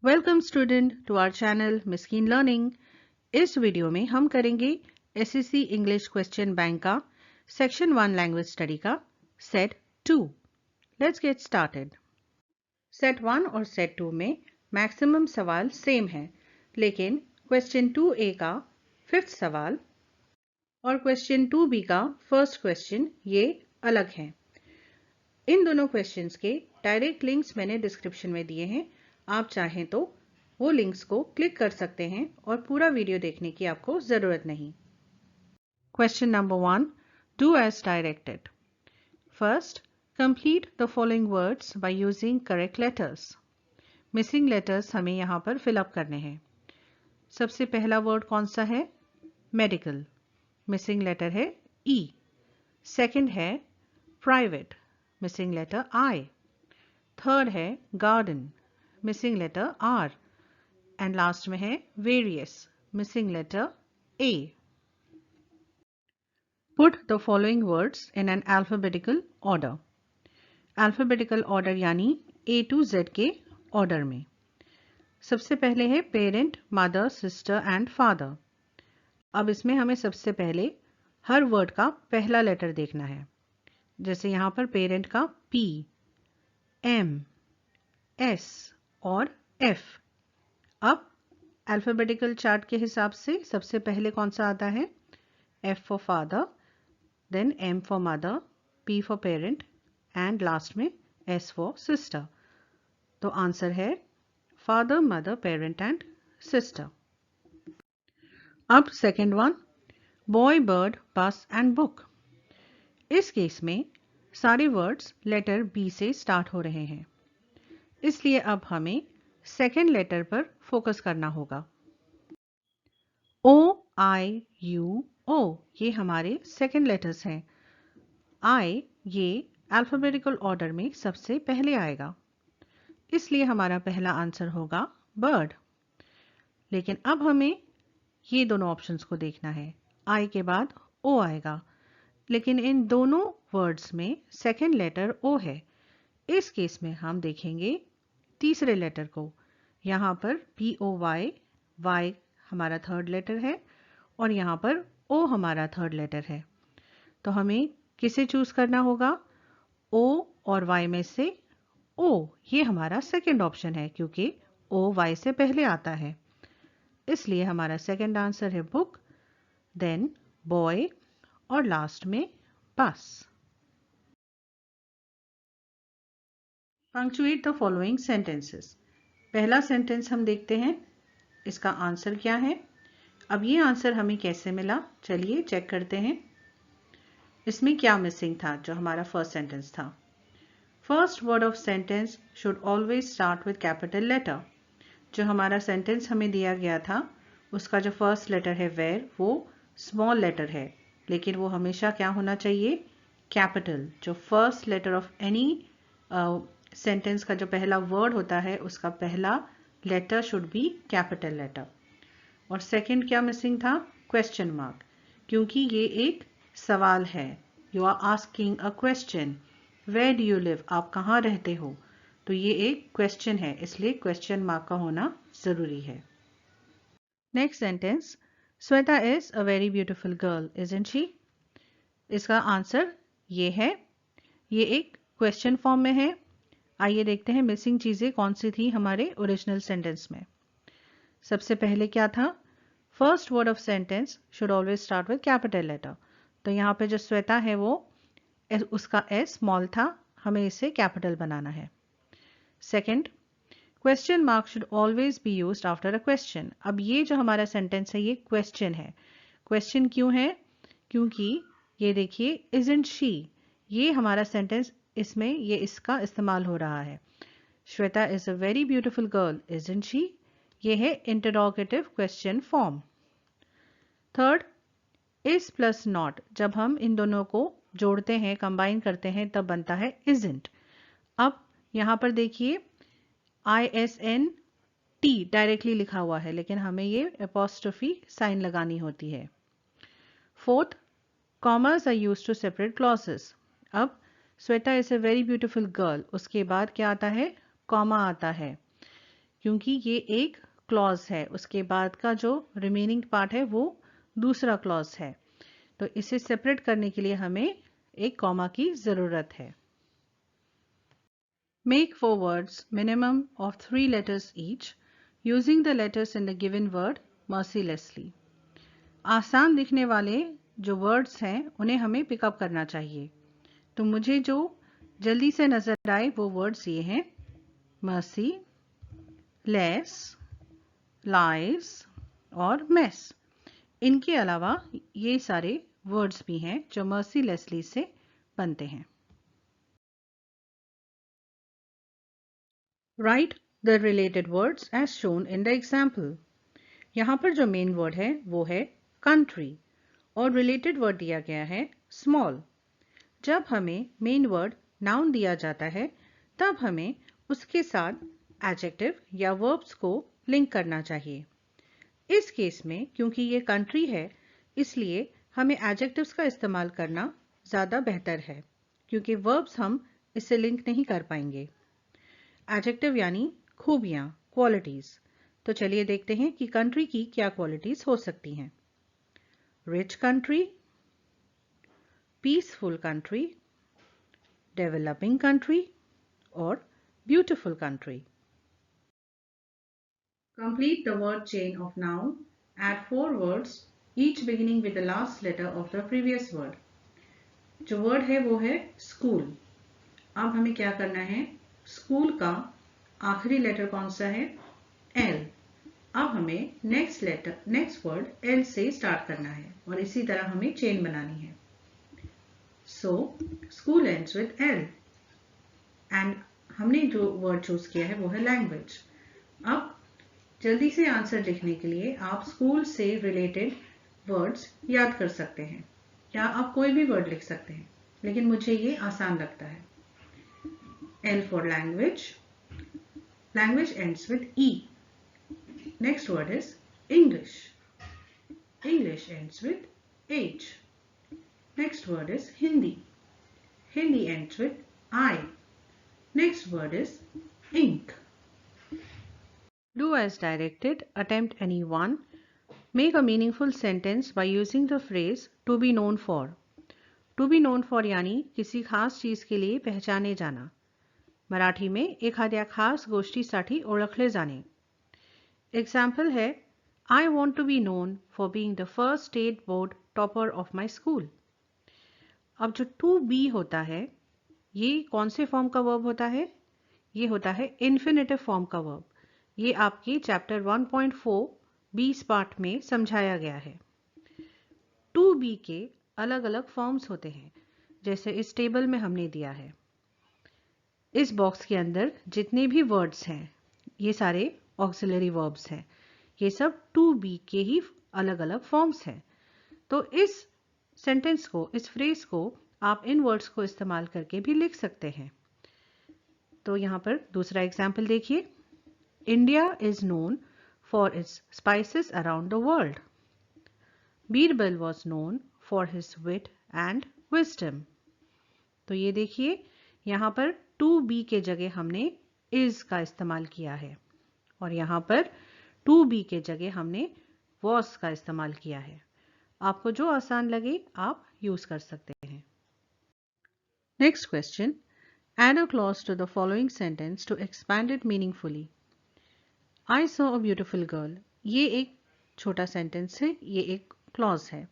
Welcome student to our channel Miskeen learning. इस video में हम करेंगे एसएससी इंग्लिश क्वेश्चन बैंक का सेक्शन 1 लैंग्वेज स्टडी का set 2। Let's get started. Set 1 और सेट 2 में मैक्सिमम सवाल सेम है, लेकिन क्वेश्चन 2A का 5th सवाल और क्वेश्चन 2B का फर्स्ट क्वेश्चन ये अलग हैं। इन दोनों क्वेश्चंस के डायरेक्ट लिंक्स मैंने डिस्क्रिप्शन में दिए हैं। आप चाहें तो वो लिंक्स को क्लिक कर सकते हैं और पूरा वीडियो देखने की आपको जरूरत नहीं। Question number 1, do as directed. First, complete the following words by using correct letters. Missing letters हमें यहाँ पर फिलअप करने हैं। सबसे पहला वर्ड कौन सा है? मेडिकल, मिसिंग लेटर है ई। सेकंड है private, missing letter I. Third है garden, missing letter R. And last में है various, missing letter A. Put the following words in an alphabetical order. Alphabetical order यानी A to Z के order में। सबसे पहले है parent, mother, sister and father. अब इसमें हमें सबसे पहले हर वर्ड का पहला लेटर देखना है। जैसे यहाँ पर पेरेंट का P, M, S और F। अब अल्फाबेटिकल चार्ट के हिसाब से सबसे पहले कौन सा आता है? F for father, then M for mother, P for parent and last में S फॉर सिस्टर। तो आंसर है father, mother, parent and sister. अब second one, boy, bird, bus and book. इस केस में सारे वर्ड्स लेटर बी से start हो रहे हैं, इसलिए अब हमें सेकेंड लेटर पर फोकस करना होगा। O, I, U, O ये हमारे सेकेंड लेटर्स हैं। I ये अल्फाबेटिकल ऑर्डर में सबसे पहले आएगा, इसलिए हमारा पहला आंसर होगा बर्ड। लेकिन अब हमें ये दोनों ऑप्शंस को देखना है। I के बाद O आएगा, लेकिन इन दोनों वर्ड्स में सेकेंड लेटर O है। इस केस में हम देखेंगे तीसरे लेटर को। यहाँ पर POY, Y हमारा थर्ड लेटर है और यहाँ पर O हमारा थर्ड लेटर है। तो हमें किसे चूज करना होगा? O और Y में से O, ये हमारा सेकेंड ऑप्शन है क्योंकि O Y से पहले आता है, इसलिए हमारा सेकेंड आंसर है बुक, देन बॉय और लास्ट में बस। Punctuate the following sentences. पहला सेंटेंस हम देखते हैं, इसका आंसर क्या है। अब ये आंसर हमें कैसे मिला, चलिए चेक करते हैं। इसमें क्या मिसिंग था जो हमारा फर्स्ट सेंटेंस था? First word of sentence should always start with capital letter. जो हमारा सेंटेंस हमें दिया गया था उसका जो फर्स्ट लेटर है वेयर, वो स्मॉल लेटर है, लेकिन वो हमेशा क्या होना चाहिए? कैपिटल। जो first letter of any sentence का जो पहला वर्ड होता है उसका पहला letter should be capital letter. और सेकंड क्या मिसिंग था? क्वेश्चन मार्क, क्योंकि ये एक सवाल है। You are asking a question, where do you live, आप कहाँ रहते हो, तो ये एक क्वेश्चन है, इसलिए क्वेश्चन मार्क का होना जरूरी है। Next sentence, Shweta is a very beautiful girl, isn't she. इसका आंसर ये है, ये एक क्वेश्चन फॉर्म में है। आइए देखते हैं मिसिंग चीजें कौन सी थी हमारे ओरिजिनल सेंटेंस में। सबसे पहले क्या था? First word of sentence should always start with capital letter. तो यहाँ पे जो श्वेता है वो उसका एस स्मॉल था, हमें इसे कैपिटल बनाना है। Second, question mark should always be used after a question. अब ये जो हमारा सेंटेंस है ये क्वेश्चन है। क्वेश्चन क्यों है? क्योंकि ये देखिए इजंट शी, ये हमारा सेंटेंस, इसमें ये इसका इस्तेमाल हो रहा है। Shweta is a very beautiful girl, isn't she, ये है interrogative question form. Third, is plus not, जब हम इन दोनों को जोड़ते हैं, कंबाइन करते हैं, तब बनता है इजंट। अब यहाँ पर देखिए ISNT डायरेक्टली लिखा हुआ है, लेकिन हमें ये एपोस्ट्रोफी साइन लगानी होती है। Fourth, commas are used to separate clauses. अब Shweta is a very beautiful girl, उसके बाद क्या आता है? कॉमा आता है, क्योंकि ये एक क्लॉज है, उसके बाद का जो रिमेनिंग पार्ट है वो दूसरा क्लॉज है। तो इसे सेपरेट करने के लिए हमें एक कॉमा की ज़रूरत है। Make 4 words minimum of 3 letters each using the letters in the given word mercilessly. आसान दिखने वाले जो वर्ड्स हैं उन्हें हमें पिकअप करना चाहिए। तो मुझे जो जल्दी से नज़र आए वो वर्ड्स ये हैं: mercy, less, lies और mess। इनके अलावा ये सारे वर्ड्स भी हैं जो mercilessly से बनते हैं। Write the related words as shown in the example. यहाँ पर जो मेन वर्ड है वो है country और रिलेटेड वर्ड दिया गया है small। जब हमें मेन वर्ड नाउन दिया जाता है तब हमें उसके साथ एडजेक्टिव या वर्ब्स को लिंक करना चाहिए। इस केस में क्योंकि ये कंट्री है इसलिए हमें एडजेक्टिव्स का इस्तेमाल करना ज़्यादा बेहतर है, क्योंकि वर्ब्स हम इससे लिंक नहीं कर पाएंगे। एडजेक्टिव यानी खूबियाँ, क्वालिटीज़। तो चलिए देखते हैं कि कंट्री की क्या क्वालिटीज़ हो सकती हैं। Rich country, peaceful country, developing country और beautiful country. Complete the word chain of noun. Add 4 words, each beginning with the last letter of the previous word. जो वर्ड है वो है स्कूल। अब हमें क्या करना है, स्कूल का आखिरी लेटर कौन सा है, एल। अब हमें नेक्स्ट वर्ड एल से स्टार्ट करना है और इसी तरह हमें चेन बनानी है। So school ends with L and हमने जो वर्ड चूज किया है वो है लैंग्वेज। अब जल्दी से आंसर लिखने के लिए आप स्कूल से रिलेटेड वर्ड्स याद कर सकते हैं या आप कोई भी वर्ड लिख सकते हैं, लेकिन मुझे ये आसान लगता है। L for language. Language ends with E. Next word is English. English ends with H. Next word is Hindi. Hindi ends with I. Next word is ink. Do as directed. Attempt any one. Make a meaningful sentence by using the phrase to be known for. To be known for यानी किसी खास चीज़ के लिए पहचाने जाना। मराठी में एखाद्या खास गोष्टीसाठी ओळखले जाणे। एग्जाम्पल है I want to be known for being the first state board topper of my school. अब जो to be होता है ये कौन से फॉर्म का वर्ब होता है, ये होता है इन्फिनेटिव फॉर्म का वर्ब। ये आपके चैप्टर 1.4 20 पार्ट में समझाया गया है। टू बी के अलग अलग फॉर्म्स होते हैं, जैसे इस टेबल में हमने दिया है। इस बॉक्स के अंदर जितने भी वर्ड्स हैं ये सारे ऑक्सिलरी वर्ब्स हैं। ये सब टू बी के ही अलग अलग फॉर्म्स हैं। तो इस सेंटेंस को, इस फ्रेज को आप इन वर्ड्स को इस्तेमाल करके भी लिख सकते हैं। तो यहाँ पर दूसरा एग्जाम्पल देखिए। India is known for its spices around the world. Birbal was known for his wit and wisdom. तो ये देखिए यहाँ पर to be के जगह हमने is का इस्तेमाल किया है और यहाँ पर to be के जगह हमने was का इस्तेमाल किया है। आपको जो आसान लगे आप यूज कर सकते हैं। Next question. Add a clause to the following sentence to expand it meaningfully. I saw a beautiful girl. ये एक छोटा सेंटेंस है, ये एक क्लॉज है।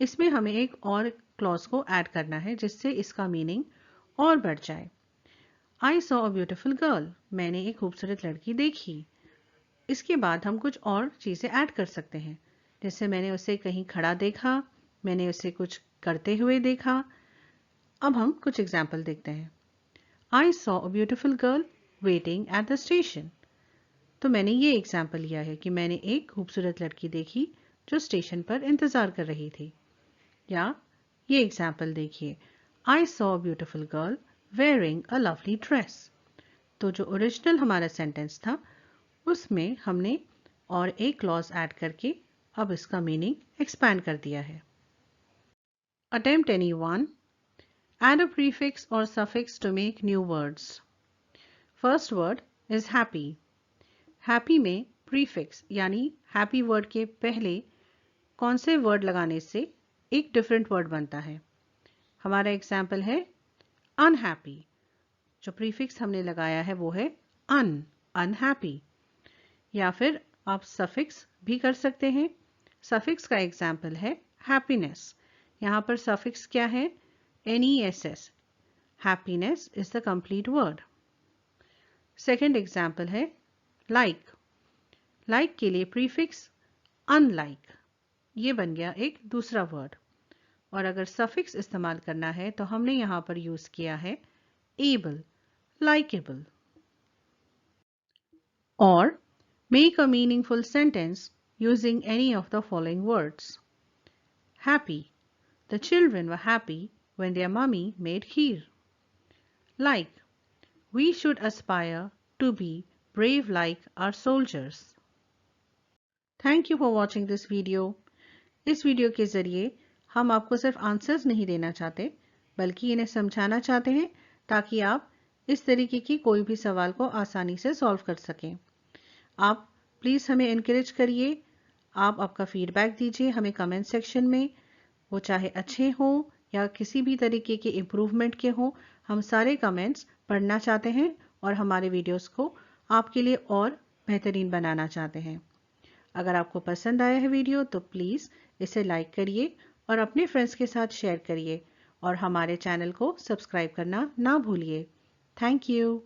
इसमें हमें एक और क्लॉज को ऐड करना है जिससे इसका मीनिंग और बढ़ जाए। I saw a beautiful girl. मैंने एक खूबसूरत लड़की देखी। इसके बाद हम कुछ और चीज़ें ऐड कर सकते हैं, जैसे मैंने उसे कहीं खड़ा देखा, मैंने उसे कुछ करते हुए देखा। अब हम कुछ एग्जाम्पल देखते हैं। I saw a beautiful girl waiting at the station. तो मैंने ये एग्जाम्पल लिया है कि मैंने एक खूबसूरत लड़की देखी जो स्टेशन पर इंतज़ार कर रही थी। या ये एग्जाम्पल देखिए, I saw a beautiful girl wearing a lovely dress. तो जो ओरिजिनल हमारा सेंटेंस था उसमें हमने और एक क्लॉज ऐड करके अब इसका मीनिंग एक्सपैंड कर दिया है। Attempt any one. Add a prefix or suffix to make new words. First word is happy. Happy में प्रीफिक्स यानी हैप्पी वर्ड के पहले कौन से वर्ड लगाने से एक डिफरेंट वर्ड बनता है। हमारा एग्जाम्पल है अनहैप्पी। जो प्रीफिक्स हमने लगाया है वो है अनहैप्पी। या फिर आप सफिक्स भी कर सकते हैं। सफिक्स का एग्जाम्पल है हैप्पीनेस। यहाँ पर सफिक्स क्या है? NESS। Happiness is the complete word. Second example है लाइक। लाइक के लिए प्रीफिक्स अनलाइक, ये बन गया एक दूसरा वर्ड। और अगर सफिक्स इस्तेमाल करना है तो हमने यहाँ पर यूज किया है एबल, लाइकेबल। और make a meaningful sentence using any of the following words. Happy. The children were happy when their mummy made kheer. Like. We should aspire to be brave like our soldiers. Thank you for watching this video. इस video के ज़रिए हम आपको सिर्फ answers नहीं देना चाहते, बल्कि इन्हें समझाना चाहते हैं ताकि आप इस तरीके की कोई भी सवाल को आसानी से सॉल्व कर सकें। आप प्लीज़ हमें इनकरेज करिए। आप आपका फीडबैक दीजिए हमें कमेंट सेक्शन में, वो चाहे अच्छे हों या किसी भी तरीके के इम्प्रूवमेंट के हों। हम सारे कमेंट्स पढ़ना चाहते हैं और हमारे वीडियोस को आपके लिए और बेहतरीन बनाना चाहते हैं। अगर आपको पसंद आया है वीडियो तो प्लीज़ इसे लाइक करिए और अपने फ्रेंड्स के साथ शेयर करिए और हमारे चैनल को सब्सक्राइब करना ना भूलिए। Thank you.